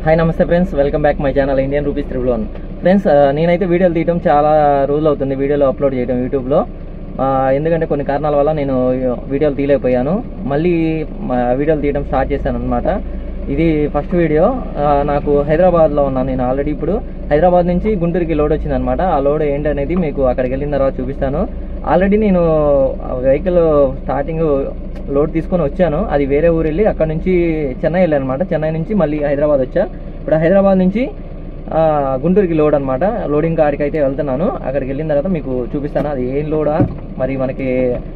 Hi నమస్తే friends, welcome back my channel Indian rupees 311. Friends, నేనైతే వీడియోలు తీయడం చాలా రోజులు అవుతుంది, వీడియోలు అప్లోడ్ చేయడం యూట్యూబ్లో. ఎందుకంటే కొన్ని కారణాల వల్ల నేను వీడియోలు తీయలేకపోయాను. మళ్ళీ వీడియోలు తీయడం స్టార్ట్ చేశాను అనమాట. ఇది ఫస్ట్ వీడియో. నాకు హైదరాబాద్లో ఉన్నాను నేను ఆల్రెడీ. ఇప్పుడు హైదరాబాద్ నుంచి గుంటూరుకి లోడ్ వచ్చిందనమాట. ఆ లోడ్ ఏంటనేది మీకు అక్కడికి వెళ్ళిన తర్వాత చూపిస్తాను. ఆల్రెడీ నేను వెహికల్ స్టార్టింగ్ లోడ్ తీసుకొని వచ్చాను. అది వేరే ఊరు వెళ్ళి అక్కడ నుంచి చెన్నై వెళ్ళాను అనమాట. చెన్నై నుంచి మళ్ళీ హైదరాబాద్ వచ్చా. ఇప్పుడు హైదరాబాద్ నుంచి గుంటూరుకి లోడ్ అనమాట. లోడింగ్ కాడికి అయితే వెళ్తున్నాను. అక్కడికి వెళ్ళిన తర్వాత మీకు చూపిస్తాను అది ఏం లోడా, మరి మనకి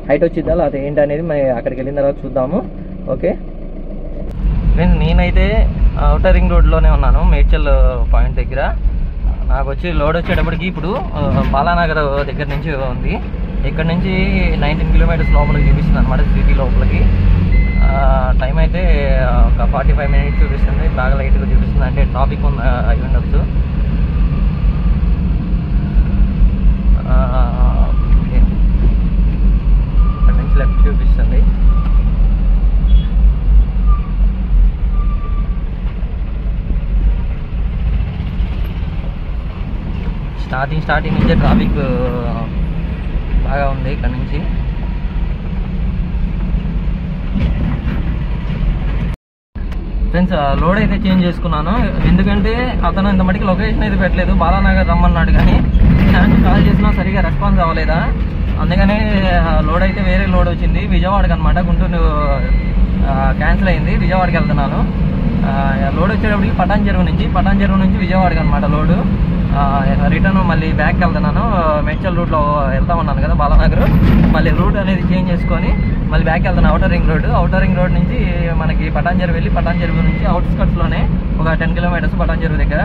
హైట్ వచ్చిద్దా లేకపోతే ఏంటి అనేది అక్కడికి వెళ్ళిన తర్వాత చూద్దాము. ఓకే ఫ్రెండ్స్, నేనైతే ఔటర్ రింగ్ రోడ్లోనే ఉన్నాను, మేడ్చల్ పాయింట్ దగ్గర. నాకు వచ్చి లోడ్ వచ్చేటప్పటికి ఇప్పుడు బాలానగర్ దగ్గర నుంచి ఉంది. ఇక్కడ నుంచి 19 కిలోమీటర్స్ లోపలికి చూపిస్తుంది అనమాట, సిటీ లోపలికి. టైం అయితే ఒక 45 మినిట్స్ చూపిస్తుంది. బాగా లైట్గా చూపిస్తుంది, అంటే ట్రాఫిక్ ఉన్న అయి ఉండొచ్చు. ఇక్కడ నుంచి లెఫ్ట్ చూపిస్తుంది. స్టార్టింగ్ నుంచే ట్రాఫిక్ బాగా ఉంది ఇక్కడ నుంచి. ఫ్రెండ్స్, లోడ్ అయితే చేంజ్ చేసుకున్నాను. ఎందుకంటే అతను ఇంత మటుకు లొకేషన్ అయితే పెట్టలేదు. బాలానగర్ రమ్మన్నాడు, కానీ నేను కాల్ చేసినా సరిగా రెస్పాన్స్ అవ్వలేదా. అందుకనే లోడ్ అయితే వేరే లోడ్ వచ్చింది విజయవాడకి అనమాట. గుంటూరు క్యాన్సిల్ అయింది, విజయవాడకి వెళ్తున్నాను. లోడ్ వచ్చేటప్పటికి పటాన్ చెరువు నుంచి విజయవాడకి అనమాట లోడు. రిటర్న్ మళ్ళీ బ్యాక్ వెళ్తున్నాను. మేడ్చల్ రూట్లో వెళ్తామన్నాను కదా బాలానగర్. మళ్ళీ రూట్ అనేది చేంజ్ చేసుకొని మళ్ళీ బ్యాక్ వెళ్తాను ఔటర్ రింగ్ రోడ్ నుంచి మనకి పటాన్ చెరువు వెళ్ళి పటాన్ చెరువు నుంచి అవుట్స్కట్స్లోనే ఒక 10 కిలోమీటర్స్ పటాన్ చెరువు దగ్గర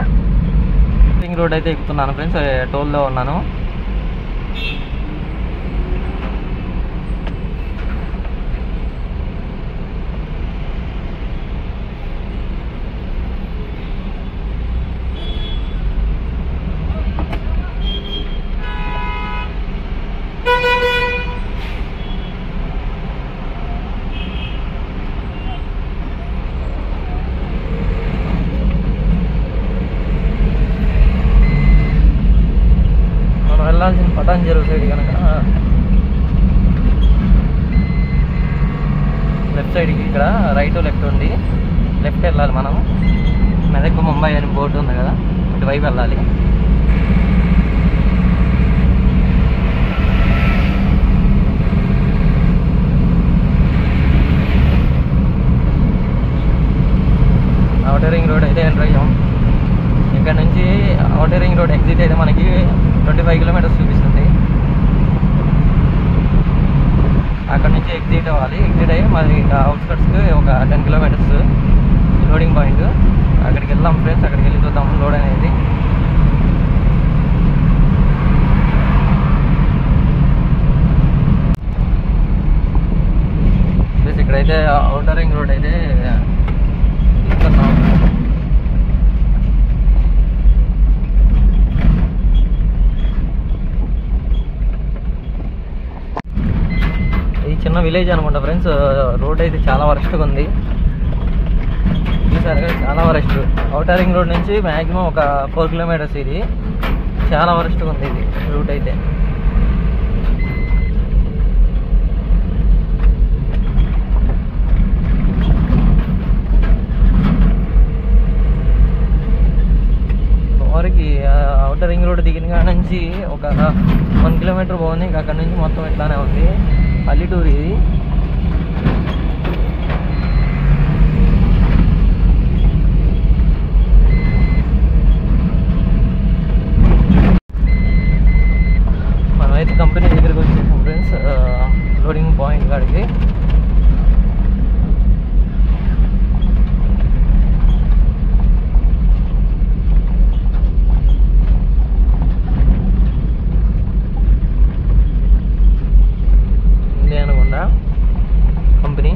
రింగ్ రోడ్ అయితే ఎక్కుతున్నాను ఫ్రెండ్స్. టోల్లో ఉన్నాను. వెళ్ళాల్సిన పటాన్ చెరువు సైడ్ కనుక లెఫ్ట్ సైడ్కి ఇక్కడ రైట్ లెఫ్ట్ ఉంది. లెఫ్ట్ వెళ్ళాలి మనం. మెదక్ ముంబై అని బోర్డు ఉంది కదా, ఇటువైపు వెళ్ళాలి. ఔటర్ రింగ్ రోడ్ అయితే ఎంటర్ అయ్యాం. ఇక్కడ నుంచి ఔటర్ రింగ్ రోడ్ ఎగ్జిట్ అయితే మనకి 25 కిలోమీటర్స్ చూపిస్తుంది. అక్కడ నుంచి ఎగ్జిట్ అవ్వాలి. ఎగ్జిట్ అయ్యి మరి అవుట్స్కట్స్కి ఒక 10 కిలోమీటర్స్ లోడింగ్ పాయింట్. అక్కడికి వెళ్దాం ఫ్రెండ్స్. అక్కడికి వెళ్ళి చూద్దాం లోడ్ అనేది. ప్లస్ ఇక్కడైతే ఔటర్ రింగ్ రోడ్ అయితే తీసుకున్నాం. చిన్న విలేజ్ అనుకుంటా ఫ్రెండ్స్. రోడ్ అయితే చాలా వరస్ట్గా ఉంది చూసారు కదా, చాలా వరస్ట్. ఔటర్ రింగ్ రోడ్ నుంచి మ్యాక్సిమం ఒక 4 కిలోమీటర్స్. ఇది చాలా వరస్ట్గా ఉంది ఇది రూట్ అయితే. వరకు ఔటర్ రింగ్ రోడ్ దిగిన కాడ నుంచి ఒక 1 కిలోమీటర్ పోయింది. ఇంకా అక్కడ నుంచి మొత్తం ఇట్లానే ఉంది, పల్లెటూరు ఇది. మనమైతే కంపెనీ దగ్గరికి వచ్చేసాం ఫ్రెండ్స్, లోడింగ్ పాయింట్ కాడికి. కంపెనీ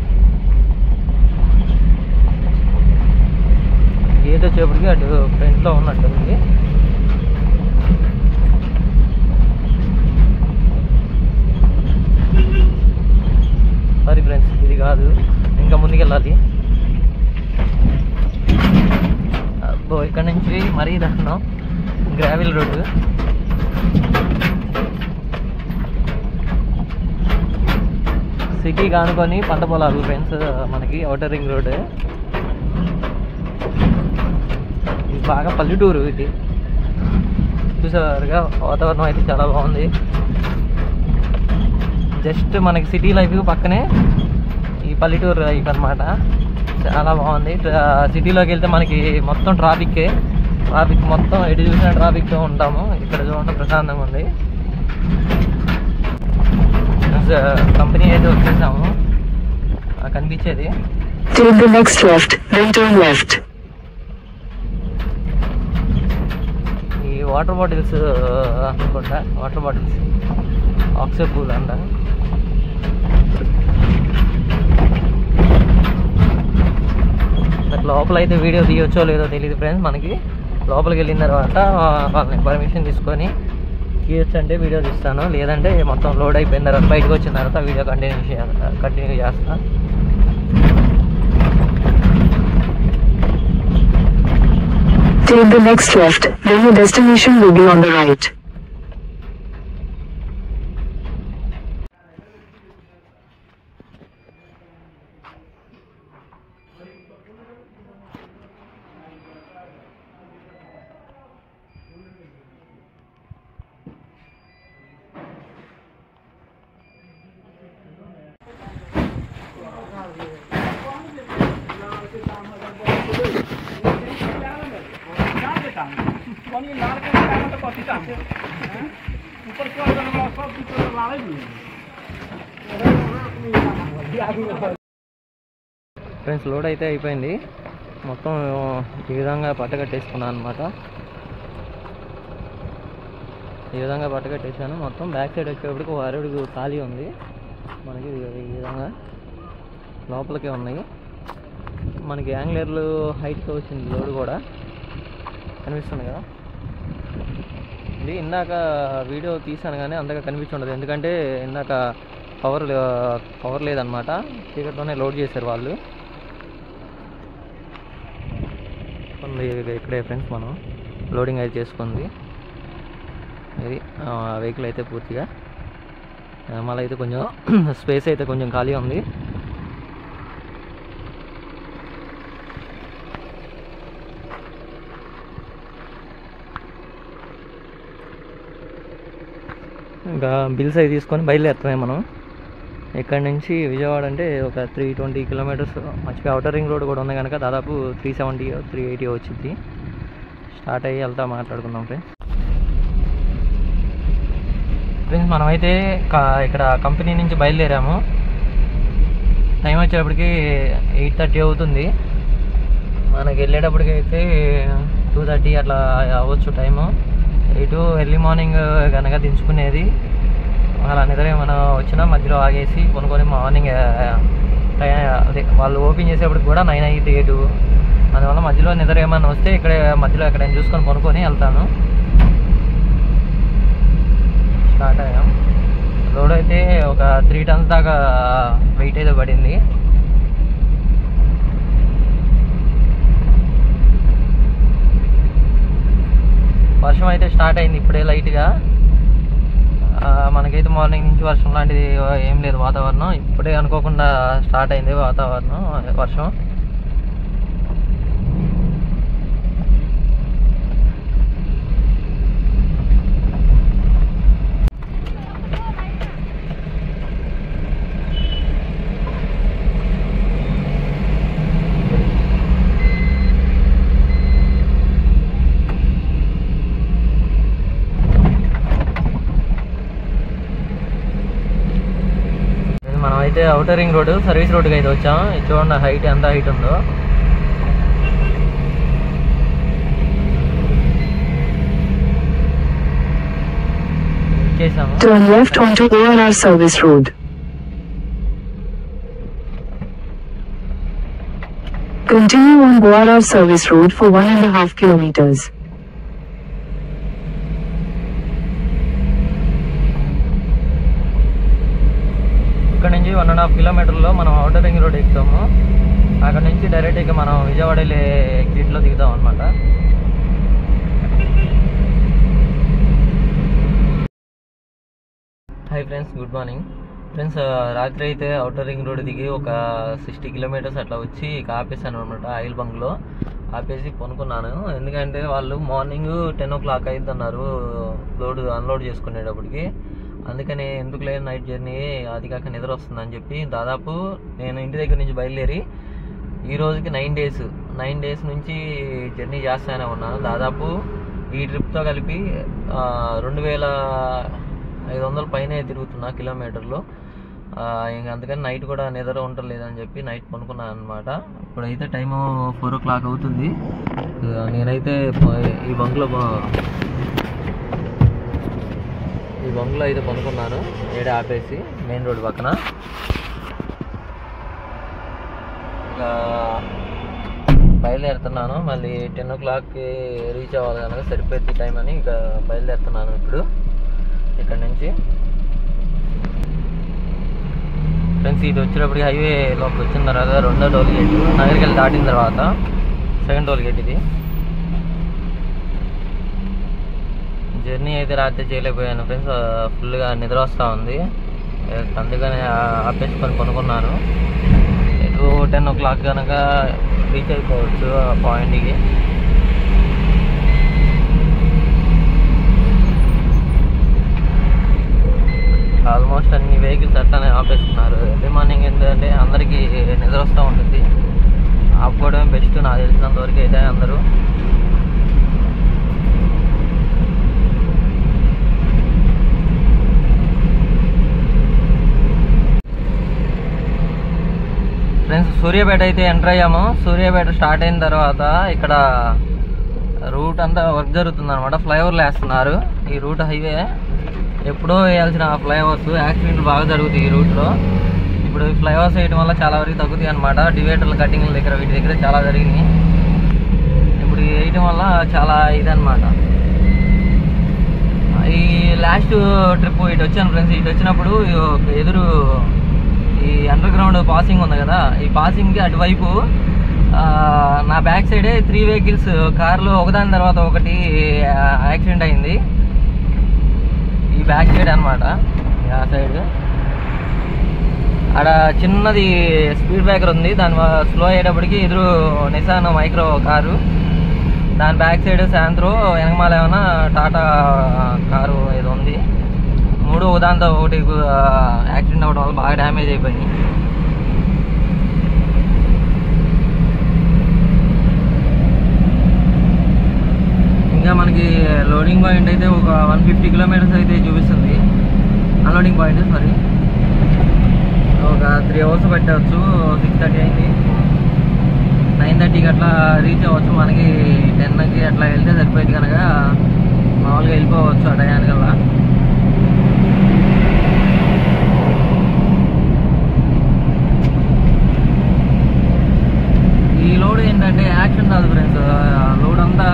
గేట్ వచ్చేప్పటికి అటు ఫ్రంట్లో ఉన్నట్టుంది. సారీ ఫ్రెండ్స్, ఇది కాదు, ఇంకా ముందుకెళ్ళాలి. ఇక్కడ నుంచి మరీ దారుణం, గ్రావెల్ రోడ్డు. సిటీ కానుకొని పంట పొలాలు ఫ్రెండ్స్, మనకి ఔటర్ రింగ్ రోడ్. ఇది బాగా పల్లెటూరు. ఇది చూసేవారుగా వాతావరణం అయితే చాలా బాగుంది. జస్ట్ మనకి సిటీ లైఫ్ పక్కనే ఈ పల్లెటూరు లైఫ్ అనమాట. చాలా బాగుంది. సిటీలోకి వెళ్తే మనకి మొత్తం ట్రాఫిక్ మొత్తం ఎటు చూసినా ట్రాఫిక్తో ఉంటాము. ఇక్కడ చూడండి ప్రశాంతంగా ఉంది. కంపెనీ అయితే వచ్చేసాము, కనిపించేది. ఈ వాటర్ బాటిల్స్ అనుకుంటా, వాటర్ బాటిల్స్ ఆక్సిజన్ పూల్ అంట. లోపల అయితే వీడియో తీయొచ్చో లేదో తెలియదు ఫ్రెండ్స్. మనకి లోపలికి వెళ్ళిన తర్వాత వాళ్ళని పర్మిషన్ తీసుకొని తీయొచ్చు అంటే వీడియో తీస్తాను, లేదంటే మొత్తం లోడ్ అయిపోయిన తర్వాత బయటకు వచ్చిన తర్వాత వీడియో కంటిన్యూ చేస్తా. Take the next left, then your destination will be on the right. Friends load అయితే అయిపోయింది. మొత్తం ఈ విధంగా పట్టకట్టేసుకున్నాను అనమాట. ఈ విధంగా పట్టకట్టేసాను. మొత్తం బ్యాక్ సైడ్ వచ్చేటప్పటికి 6 అడుగు ఖాళీ ఉంది మనకి. ఈ విధంగా లోపలికే ఉన్నాయి. మనకి యాంగ్లర్లు హైట్తో వచ్చింది లోడ్ కూడా కనిపిస్తుంది కదా. ఇది ఇందాక వీడియో తీసాను కానీ అంతగా కనిపించుండదు, ఎందుకంటే ఇందాక పవర్ లేదనమాట. చీకట్లోనే లోడ్ చేశారు వాళ్ళు. ఇక్కడే ఫ్రెండ్స్ మనం లోడింగ్ అయితే చేసుకుంది. ఇది వెహికల్ అయితే పూర్తిగా మళ్ళీ అయితే కొంచెం స్పేస్ అయితే కొంచెం ఖాళీ ఉంది. ఇంకా బిల్స్ అవి తీసుకొని బయలుదేరుతామే మనం. ఇక్కడ నుంచి విజయవాడ అంటే ఒక 320 కిలోమీటర్స్. మర్చిపోయి ఔటర్ రింగ్ రోడ్ కూడా ఉంది కనుక దాదాపు 370 380 వచ్చింది. స్టార్ట్ అయ్యి వెళ్తా మాట్లాడుకుందాం ఫ్రెండ్స్. మనమైతే ఇక్కడ కంపెనీ నుంచి బయలుదేరాము. టైం వచ్చేటప్పటికి 8:30 అవుతుంది. మనకి వెళ్ళేటప్పటికి అయితే 2:30 అట్లా అవ్వచ్చు టైము. ఇటు ఎర్లీ మార్నింగ్ కనుక దించుకునేది. అలా నిద్ర ఏమైనా వచ్చినా మధ్యలో ఆగేసి కొనుక్కొని మార్నింగ్ అదే వాళ్ళు ఓపెన్ చేసేప్పటికి కూడా 9 అయితే 8. అందువల్ల మధ్యలో నిద్ర ఏమైనా వస్తే ఇక్కడే మధ్యలో ఎక్కడైనా చూసుకొని కొనుక్కొని వెళ్తాను. స్టార్ట్ అయ్యాం. రోడ్ అయితే ఒక 3 టన్స్ దాకా వెయిట్ అయితే పడింది. వర్షం అయితే స్టార్ట్ అయింది ఇప్పుడే లైట్గా. మనకైతే మార్నింగ్ నుంచి వర్షం లాంటిది ఏం లేదు వాతావరణం. ఇప్పుడే అనుకోకుండా స్టార్ట్ అయింది వర్షం. మనమైతే ఔటర్ రింగ్ రోడ్ సర్వీస్ రోడ్కి అయితే వచ్చాం. చూడండి హైట్ ఎంత హైట్ ఉందో. Turn left onto ORR service road. Continue on ORR service road for 1.5 kilometers. ఇక్కడ నుంచి 1.5 కిలోమీటర్లో మనం ఔటర్ రింగ్ రోడ్ ఎక్కుతాము. అక్కడ నుంచి డైరెక్ట్ ఇక మనం విజయవాడ వెళ్ళే ఎగ్జిట్లో దిగుతాం అనమాట. Hi friends, good morning friends. రాత్రి అయితే అవుటర్ రింగ్ రోడ్ దిగి ఒక 60 కిలోమీటర్స్ అట్లా వచ్చి ఇక ఆపేసాను అనమాట. ఆయిల్ బంక్లో ఆపేసి కొనుక్కున్నాను. ఎందుకంటే వాళ్ళు మార్నింగ్ 10 o'clock అయింది అన్నారు అన్లోడ్ చేసుకునేటప్పటికి. అందుకని ఎందుకు లేదు నైట్ జర్నీ, అది కాక నిద్ర వస్తుందని చెప్పి దాదాపు నేను ఇంటి దగ్గర నుంచి బయలుదేరి ఈ రోజుకి 9 డేస్ నుంచి జర్నీ చేస్తూనే ఉన్నాను. దాదాపు ఈ ట్రిప్తో కలిపి 2500 పైనే తిరుగుతున్నా కిలోమీటర్లు. ఇంక అందుకని నైట్ కూడా నిద్ర ఉండలేదని చెప్పి నైట్ కొనుక్కున్నాను అనమాట. ఇప్పుడైతే టైము 4 o'clock అవుతుంది. నేనైతే ఈ బంక్లో అయితే కొనుక్కున్నాను, ఏడే ఆపేసి మెయిన్ రోడ్ పక్కన. ఇంకా బయలుదేరుతున్నాను. మళ్ళీ 10 o'clockకి రీచ్ అవ్వాలి కనుక సరిపోద్ది టైం అని ఇక బయలుదేరుతున్నాను ఇప్పుడు ఇక్కడ నుంచి. ఫ్రెండ్స్, ఇది వచ్చేటప్పటికి హైవేలోకి వచ్చిన తర్వాత 2వ టోల్ గేట్, నగరికెళ్ళి దాటిన తర్వాత 2nd టోల్ గేట్ ఇది. జర్నీ అయితే రాత్రి చేయలేకపోయాను ఫ్రెండ్స్, ఫుల్గా నిద్ర వస్తూ ఉంది. అందుకని ఆపేసుకొని కొనుక్కున్నాను. 10 o'clock కనుక రీచ్ అయిపోవచ్చు ఆ పాయింట్కి. ఆల్మోస్ట్ అన్ని వెహికల్స్ అట్లానే ఆపేస్తున్నారు. ఎర్లీ మార్నింగ్ ఏంటంటే అందరికీ నిద్ర వస్తూ ఉంటుంది, ఆపుకోవడం బెస్ట్ నాకు తెలిసినంత వరకు అయితే అందరూ. ఫ్రెండ్స్, సూర్యాపేట అయితే ఎంటర్ అయ్యాము. సూర్యాపేట స్టార్ట్ అయిన తర్వాత ఇక్కడ రూట్ అంతా వర్క్ జరుగుతుంది అనమాట. ఫ్లైఓవర్లు వేస్తున్నారు. ఈ రూట్ హైవే ఎప్పుడో వేయాల్సిన ఫ్లైఓవర్స్, యాక్సిడెంట్లు బాగా జరుగుతాయి ఈ రూట్లో. ఇప్పుడు ఫ్లైఓవర్స్ వేయడం వల్ల చాలా వరకు తగ్గుతాయి అనమాట. డివైడర్ల కటింగ్ల దగ్గర వీటి దగ్గర చాలా జరిగినాయి. ఇప్పుడు వేయటం వల్ల చాలా ఇదనమాట. ఈ లాస్ట్ ట్రిప్ ఇటు వచ్చాను ఫ్రెండ్స్. ఇటు వచ్చినప్పుడు ఎదురు ఈ అండర్ గ్రౌండ్ పాసింగ్ ఉంది కదా, ఈ పాసింగ్కి అటువైపు నా బ్యాక్ సైడే 3 vehicles కార్లు ఒకదాని తర్వాత ఒకటి యాక్సిడెంట్ అయింది. ఈ బ్యాక్ సైడ్ అనమాట, ఆ సైడ్ అక్కడ చిన్నది స్పీడ్ బ్రేకర్ ఉంది. దాని స్లో అయ్యేటప్పటికి ఎదురు నిసాన్ మైక్రో కారు, దాని బ్యాక్ సైడ్ శాంత్రో, వెనకమాల ఏమైనా టాటా కారు ఏదో ఉంది. 3 ఒకదాంతో ఒకటి యాక్సిడెంట్ అవ్వడం వల్ల బాగా డ్యామేజ్ అయిపోయింది. ఇంకా మనకి లోడింగ్ పాయింట్ అయితే ఒక 150 kilometers అయితే చూపిస్తుంది. అన్లోడింగ్ పాయింట్ ఒక 3 hours పెట్టవచ్చు. 6:30 అయింది. 9:30కి అట్లా రీచ్ అవ్వచ్చు. మనకి 10కి అట్లా వెళ్తే సరిపోయింది కనుక మామూలుగా వెళ్ళిపోవచ్చు ఆ టయానికల్లా. ఈ లోడ్ ఏంటంటే యాక్షన్ కాదు ఫ్రెండ్స్, లోడ్ అంతా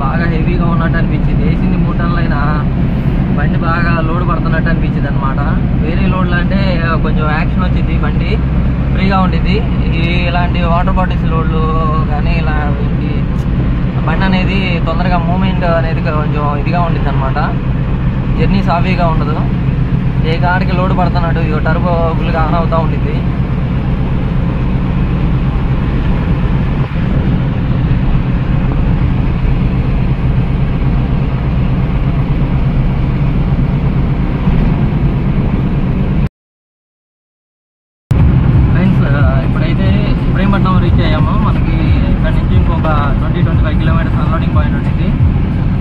బాగా హెవీగా ఉన్నట్టు అనిపించింది. వేసింది 3 టన్నులు అయినా బండి బాగా లోడ్ పడుతున్నట్టు అనిపించింది అనమాట. వేరే లోడ్లు అంటే కొంచెం యాక్షన్ వచ్చింది, బండి ఫ్రీగా ఉండిద్ది. ఇలాంటి వాటర్ బాటిల్స్ లోడ్లు కానీ ఇలా బండి అనేది తొందరగా మూమెంట్ అనేది కొంచెం ఇదిగా ఉండిద్ది అనమాట. జర్నీ సాఫీగా ఉండదు. ఏ కాడికి లోడ్ పడుతున్నట్టు టర్బో ఫుల్గా ఆన్ అవుతూ ఉండిద్ది. ఇబ్రహీంపట్నం రీచ్ అయ్యాము. మనకి ఇక్కడ నుంచి ఇంకొక 20-25 kilometers అన్లోడింగ్ పాయింట్ ఉంటుంది.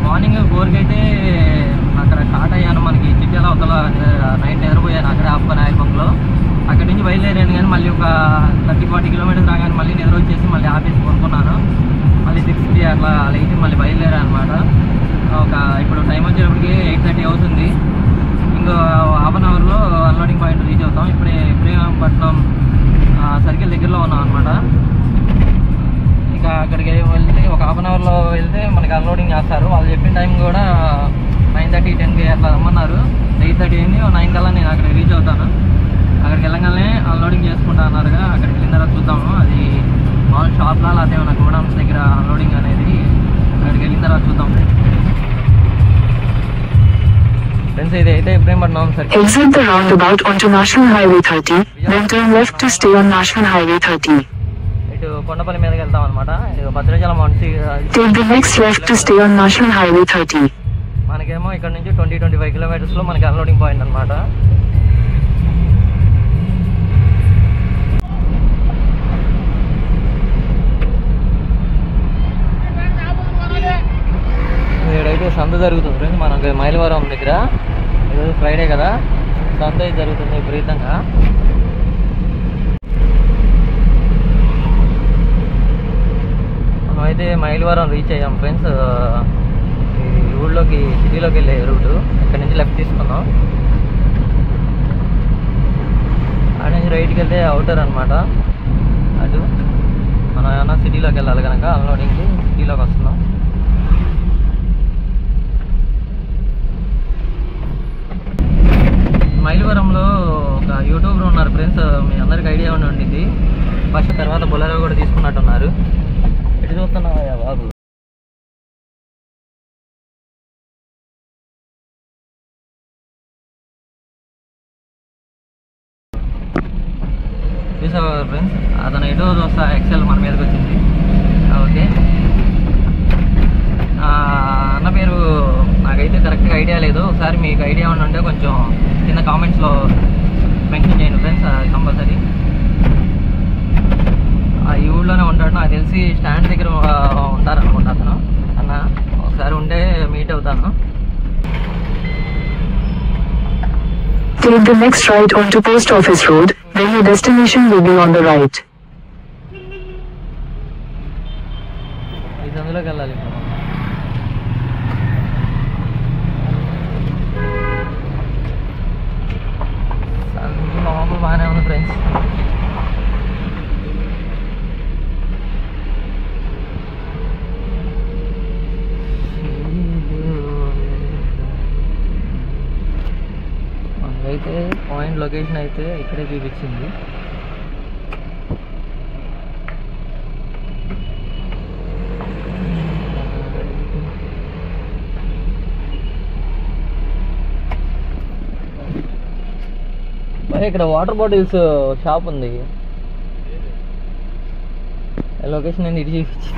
మార్నింగ్ 4కి అయితే అక్కడ స్టార్ట్ అయ్యాను. మనకి చిట్యాల అవతల నైట్ నిద్రపోయాను అక్కడే ఆపుకొని ఆయిల్ బంక్లో. అక్కడి నుంచి బయలుదేరాను కానీ మళ్ళీ ఒక 30-40 kilometers రాగానే మళ్ళీ నిద్ర వచ్చేసి మళ్ళీ ఆపేసి కొనుక్కున్నాను. మళ్ళీ 6:30 అట్లా లేచి మళ్ళీ బయలుదేరాను అనమాట. ఇప్పుడు టైం వచ్చేటప్పటికి 8:30 అవుతుంది. ఇంకో హాఫ్ అన్ అవర్లో అన్లోడింగ్ పాయింట్ రీచ్ అవుతాం. ఇప్పుడే ఇబ్రహీంపట్నం సర్కిల్ దగ్గరలో ఉన్నాం అనమాట. ఇక అక్కడికి వెళ్తే ఒక హాఫ్ అన్ అవర్లో వెళ్తే మనకి అన్లోడింగ్ చేస్తారు. వాళ్ళు చెప్పిన టైం కూడా 9:30, 10కి అట్లా రమ్మన్నారు. 8:30 అయింది. 9 కల్లా నేను అక్కడ రీచ్ అవుతాను. అక్కడికి వెళ్ళగానే అన్లోడింగ్ చేసుకుంటా అన్నారుగా, అక్కడికి వెళ్ళిన తర్వాత చూద్దాము. అది మామూలు షాప్లా లేకపోతే ఏమైనా గోడౌన్స్ దగ్గర అన్లోడింగ్ అనేది, అక్కడికి వెళ్ళిన తర్వాత చూద్దాం ఫ్రెండ్స్. ఇది అయితే Ibrahimpatnam circle. Exit the roundabout onto National Highway 30, then turn left to stay on National Highway 30. ఇటు కొండపల్లి మీదకి వెళ్తాం అనమాట. ఇది భద్రాచలం వంటి. Take the next left to stay on National Highway 30. మనకేమో ఇక్కడ నుంచి 20-25 కిలోమీటర్స్లో మనకి అన్లోడింగ్ పాయింట్ అనమాట. ఇక్కడైతే సంత జరుగుతుంది ఫ్రెండ్స్ మనకి మైలవరం దగ్గర. ఈరోజు ఫ్రైడే కదా, సంత అయితే జరుగుతుంది విపరీతంగా. మనమైతే మైలవరం రీచ్ అయ్యాం ఫ్రెండ్స్. ఈ ఊళ్ళోకి సిటీలోకి వెళ్ళే రూటు. ఇక్కడ నుంచి లెఫ్ట్ తీసుకున్నాం, అక్కడ నుంచి రైట్కి వెళ్తే అవుటర్ అనమాట. అటు మనం ఏమన్నా సిటీలోకి వెళ్ళాలి కనుక అన్లోడింగ్కి సిటీలోకి వస్తున్నాం. మైలవరంలో ఒక యూట్యూబర్ ఉన్నారు ఫ్రెండ్స్, మీ అందరికి ఐడియా ఉండింది. ఫస్ట్ తర్వాత బొలెరో కూడా తీసుకున్నట్టున్నారు. ఎటు చూస్తున్నావా బాబు? చూసావా ఫ్రెండ్స్, అతను ఎటో చూస్తా ఎక్సెల్ మన మీదకి వచ్చింది. ఓకే, అన్న పేరు నాకైతే కరెక్ట్గా ఐడియా లేదు. ఒకసారి మీకు ఐడియా ఉంటే కొంచెం కింద కామెంట్స్లో మెన్షన్ చేయండి ఫ్రెండ్స్, అది కంపల్సరీ. ఈ ఊళ్ళోనే ఉంటాడు నాకు తెలిసి, స్టాండ్ దగ్గర ఉంటారనుకుంటా అతను. అన్న ఒకసారి ఉంటే మీట్ అవుతాను. Take the next right onto Post Office Road, then your destination will be on the right. ఈ సందులోకి వెళ్ళాలి. సందు లోపల బాగానే ఉంది ఫ్రెండ్స్. మనకైతే పాయింట్ లొకేషన్ అయితే ఇక్కడే చూపించింది. మరి ఇక్కడ వాటర్ బాటిల్స్ షాప్ ఉంది. లొకేషన్ ఏంది ఇటు చూపించి.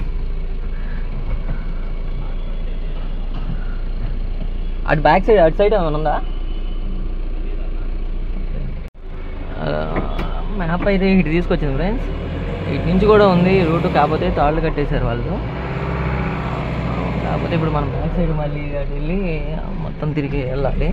అటు బ్యాక్ సైడ్, అటు సైడ్ ఏమైనా ఉందా? మ్యాప్ అయితే ఇటు తీసుకొచ్చింది ఫ్రెండ్స్. ఇటు నుంచి కూడా ఉంది రూట్, కాకపోతే తాళ్ళు కట్టేశారు వాళ్ళు. కాకపోతే ఇప్పుడు మనం బ్యాక్ సైడ్ మళ్ళీ అటు వెళ్ళి మొత్తం తిరిగి వెళ్ళాలి.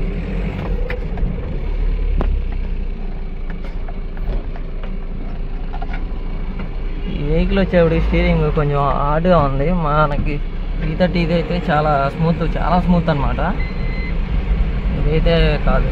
ఈ వెహికల్ వచ్చేప్పుడు స్టీరింగ్ కొంచెం హార్డ్గా ఉంది. మనకి 330 ఇది అయితే చాలా స్మూత్ అనమాట. ఇదైతే కాదు.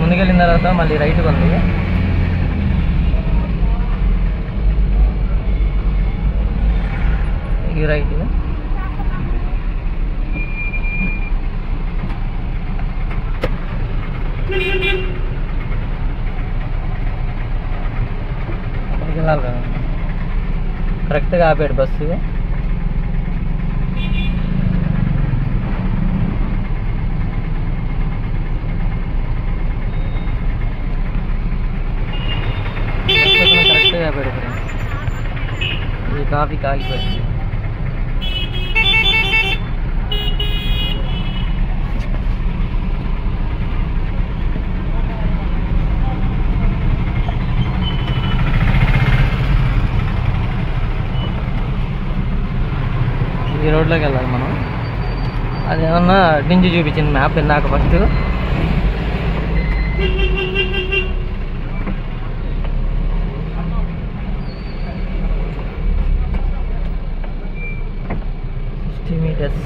ముందుకెళ్ళిన తర్వాత మళ్ళీ రైట్గా ఉంది. ఈ రైట్ అక్కడికి వెళ్ళాలి కదా, కరెక్ట్గా ఆపాడు బస్సు. కరెక్ట్గా ఆపాడు. ఈ కాఫీ కాగిపోయింది. ఈ రోడ్లోకి వెళ్ళాలి మనం. అదేమన్నా అటు నుంచి చూపించింది మ్యాప్ ఇందాక ఫస్ట్. meters.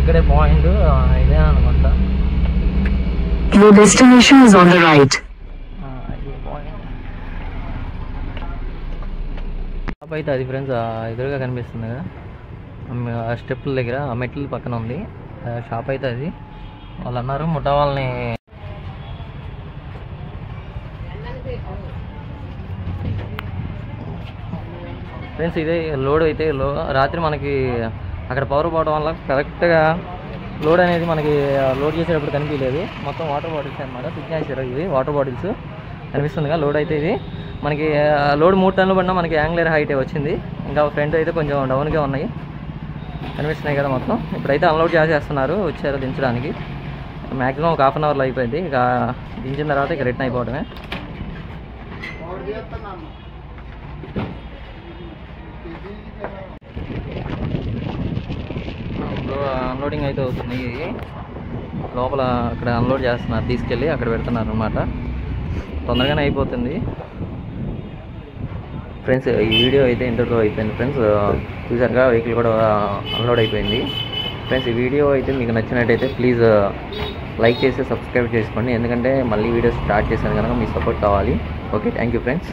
ఇక్కడే పాయింట్ ఇదే అనుకుంటా. Your destination is on the right. Shop అయితే అది ఫ్రెండ్స్ ఎదురుగా కనిపిస్తుంది కదా, ఆ స్టెప్ల దగ్గర ఆ మెట్ల పక్కన ఉంది షాప్ అయితే అది. వాళ్ళు అన్నారు ముఠా వాళ్ళని ఫ్రెండ్స్. ఇదే లోడ్ అయితే రాత్రి మనకి అక్కడ పవర్ పోవడం వల్ల కరెక్ట్గా లోడ్ అనేది మనకి లోడ్ చేసేటప్పుడు కనిపించలేదు. మొత్తం వాటర్ బాటిల్స్ అనమాట, సిగ్నేచర్ ఇవి వాటర్ బాటిల్స్ కనిపిస్తుందిగా. లోడ్ అయితే ఇది మనకి లోడ్ 3 టన్నులు పడినా మనకి యాంగ్లర్ హైట్ వచ్చింది. ఇంకా ఫ్రంట్ అయితే కొంచెం డౌన్గా ఉన్నాయి కనిపిస్తున్నాయి కదా మొత్తం. ఇప్పుడైతే అన్లోడ్ చేసేస్తున్నారు, వచ్చారు దించడానికి. మ్యాక్సిమం ఒక హాఫ్ అన్ అవర్లో అయిపోయింది. ఇక దించిన తర్వాత ఇక రిటర్న్ అయిపోవడమే. అన్లోడింగ్ అయితే అవుతుంది. లోపల అక్కడ అన్లోడ్ చేస్తున్నారు, తీసుకెళ్ళి అక్కడ పెడుతున్నారు అనమాట. తొందరగానే అయిపోతుంది ఫ్రెండ్స్. ఈ వీడియో అయితే ఇంటర్వ్యూ అయిపోయింది ఫ్రెండ్స్. చూసారుగా వెహికల్ కూడా అన్లోడ్ అయిపోయింది ఫ్రెండ్స్. ఈ వీడియో అయితే మీకు నచ్చినట్టయితే ప్లీజ్ లైక్ చేసి సబ్స్క్రైబ్ చేసుకోండి, ఎందుకంటే మళ్ళీ వీడియో స్టార్ట్ చేశాను కనుక మీ సపోర్ట్ కావాలి. Okay, thank you friends.